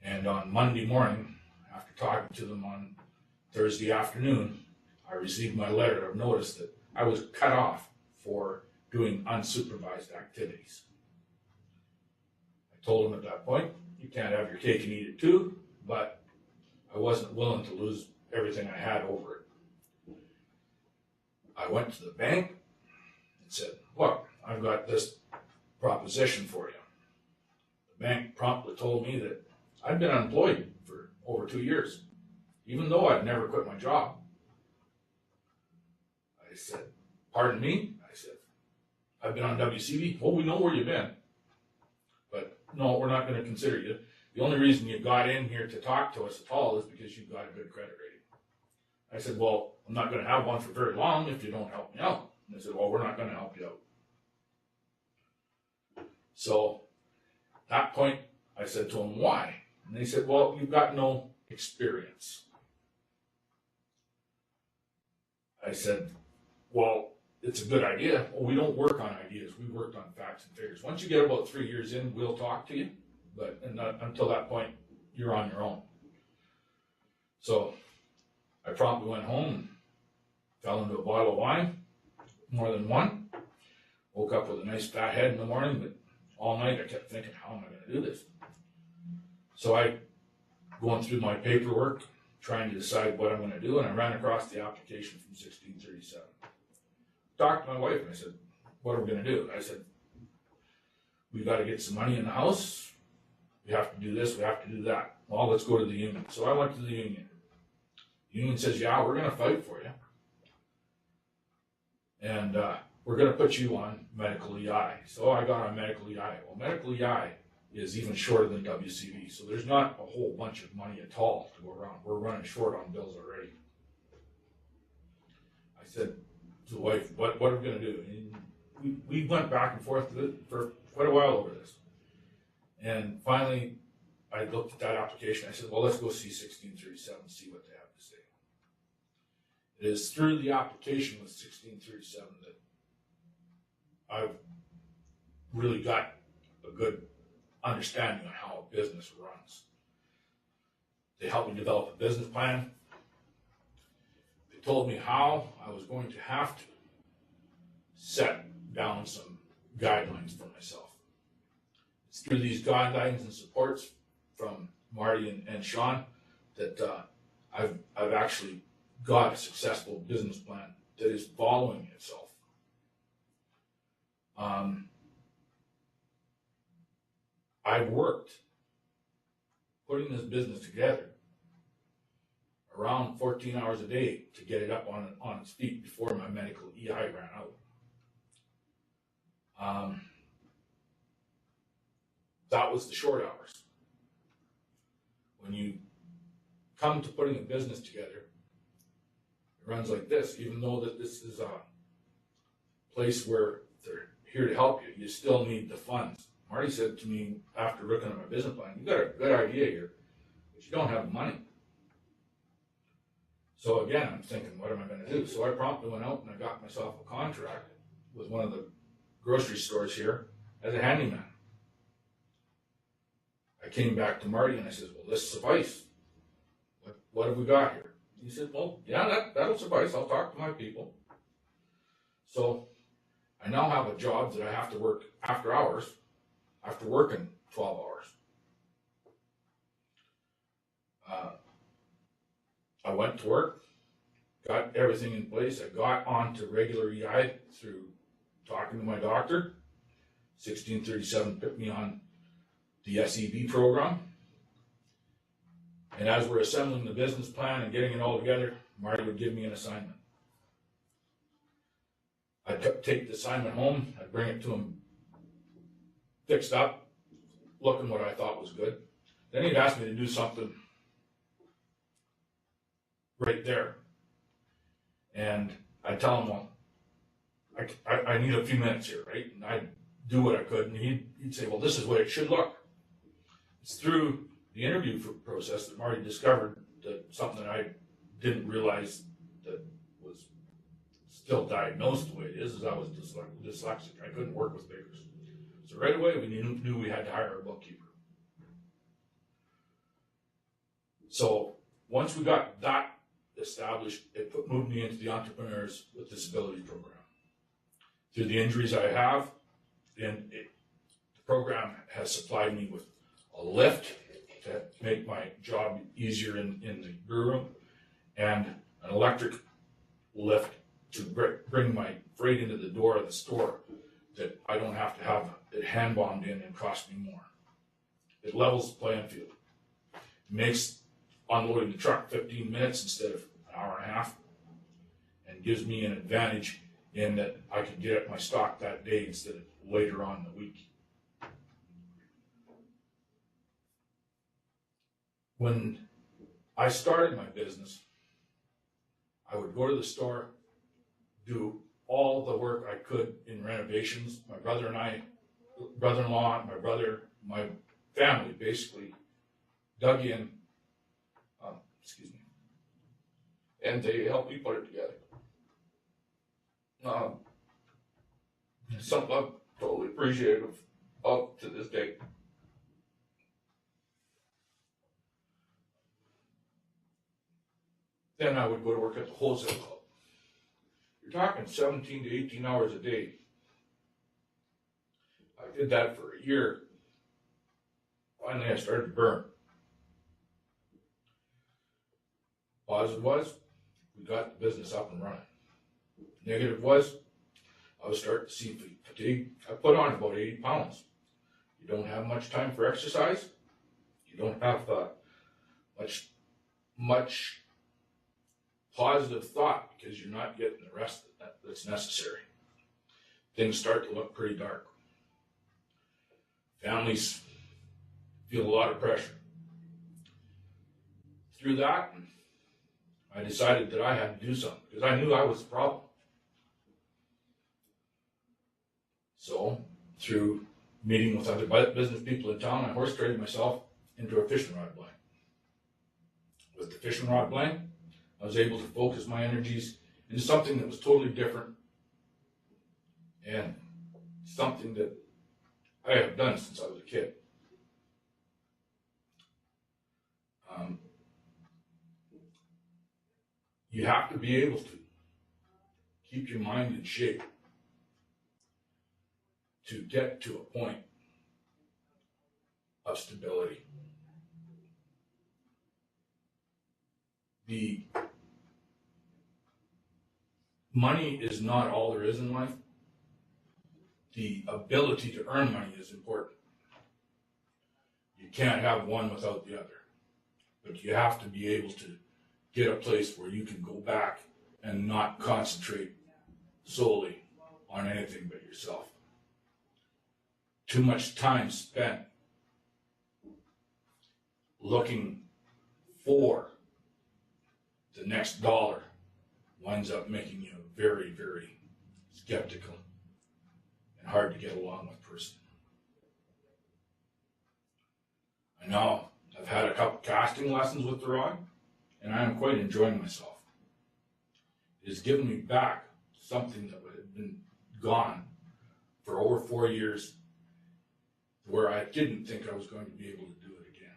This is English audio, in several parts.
And on Monday morning, after talking to them on Thursday afternoon, I received my letter of notice that I was cut off for doing unsupervised activities. I told them at that point, you can't have your cake and eat it too, but I wasn't willing to lose everything I had over it. I went to the bank and said, look, I've got this proposition for you. The bank promptly told me that I'd been unemployed for over 2 years, even though I'd never quit my job. I said, pardon me? I said, I've been on WCB. Well, we know where you've been, but no, we're not going to consider you. The only reason you got in here to talk to us at all is because you've got a good credit rating. I said, well, I'm not going to have one for very long if you don't help me out. And they said, well, we're not going to help you out. So at that point, I said to them, why? And they said, well, you've got no experience. I said, well, it's a good idea. Well, we don't work on ideas. We worked on facts and figures. Once you get about 3 years in, we'll talk to you. But until that point, you're on your own. So I promptly went home and fell into a bottle of wine, more than one. Woke up with a nice fat head in the morning, but all night I kept thinking, how am I going to do this? So I, going through my paperwork, trying to decide what I'm going to do, and I ran across the application from 1637. Talked to my wife, and I said, what are we going to do? I said, we got to get some money in the house. We have to do this, we have to do that. Well, let's go to the union. So I went to the union. The union says, yeah, we're going to fight for you. And we're going to put you on medical EI. So I got on medical EI. Well, medical EI is even shorter than WCB. So there's not a whole bunch of money at all to go around. We're running short on bills already. I said to the wife, what are we going to do? And we went back and forth for quite a while over this. And finally, I looked at that application. I said, well, let's go see 1637, see what they have to say. It is through the application with 1637 that I've really got a good understanding on how a business runs. They helped me develop a business plan. They told me how I was going to have to set down some guidelines for myself. It's through these guidelines and supports from Marty and Sean that I've actually got a successful business plan that is following itself. I've worked putting this business together around 14 hours a day to get it up on its feet before my medical EI ran out. That was the short hours. When you come to putting a business together, it runs like this. Even though that this is a place where they're here to help you, you still need the funds. Marty said to me after looking at my business plan, you got a good idea here, but you don't have the money. So again, I'm thinking, what am I going to do? So I promptly went out and I got myself a contract with one of the grocery stores here as a handyman. I came back to Marty and I said, well, this suffice. What have we got here? He said, well, yeah, that'll suffice. I'll talk to my people. So I now have a job that I have to work after hours, after working 12 hours. I went to work, got everything in place. I got onto regular EI through talking to my doctor. 1637 put me on the SEB program. And as we're assembling the business plan and getting it all together, Marty would give me an assignment. I'd take the assignment home, I'd bring it to him fixed up, looking what I thought was good. Then he'd ask me to do something right there. And I'd tell him, well, I need a few minutes here, right? And I'd do what I could, and he'd say, well, this is what it should look. It's through the interview process that Marty discovered that something that I didn't realize that was still diagnosed the way it is I was dyslexic. I couldn't work with figures. So right away we knew we had to hire a bookkeeper. So once we got that established, it moved me into the Entrepreneurs with Disabilities program. Through the injuries I have, the program has supplied me with a lift to make my job easier in the brew room, and an electric lift to bring my freight into the door of the store, that I don't have to have it hand bombed in and cost me more. It levels the playing field. It makes unloading the truck 15 minutes instead of an hour and a half, and gives me an advantage in that I can get at my stock that day instead of later on in the week. When I started my business, I would go to the store, do all the work I could in renovations. My brother-in-law, my brother, my family basically dug in, and they helped me put it together. Something I'm totally appreciative of to this day. Then I would go to work at the wholesale club. You're talking 17 to 18 hours a day. I did that for a year. Finally, I started to burn. Positive was, we got the business up and running. Negative was, I was starting to see fatigue. I put on about 80 pounds. You don't have much time for exercise. You don't have much positive thought because you're not getting the rest that's necessary. Things start to look pretty dark. Families feel a lot of pressure. Through that, I decided that I had to do something because I knew I was the problem. So, through meeting with other business people in town, I horse traded myself into a fishing rod blind. With the fishing rod blind, I was able to focus my energies into something that was totally different and something that I have done since I was a kid. You have to be able to keep your mind in shape to get to a point of stability. The money is not all there is in life. The ability to earn money is important. You can't have one without the other, but you have to be able to get a place where you can go back and not concentrate solely on anything but yourself. Too much time spent looking for the next dollar winds up making you a very, very skeptical and hard to get along with person. I know I've had a couple casting lessons with the rod, and I am quite enjoying myself. It has given me back something that had been gone for over 4 years, where I didn't think I was going to be able to do it again.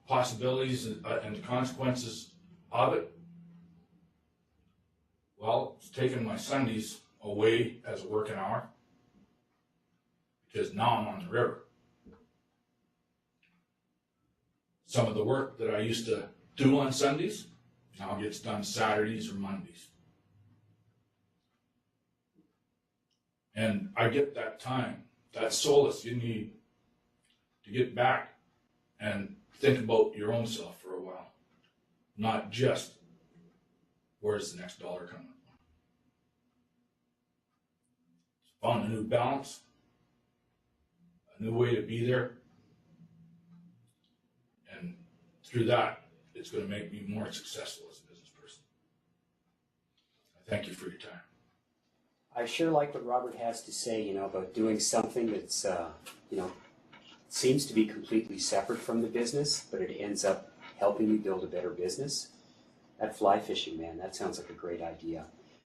Possibilities and the consequences of it. Well, it's taken my Sundays away as a working hour because now I'm on the river. Some of the work that I used to do on Sundays now gets done Saturdays or Mondays. And I get that time, that solace you need to get back and think about your own self for a while, not just where's the next dollar coming from. Found a new balance, a new way to be there, and through that, it's going to make me more successful as a business person. I thank you for your time. I sure like what Robert has to say, about doing something that's, seems to be completely separate from the business, but it ends up helping you build a better business. That fly fishing, man, that sounds like a great idea.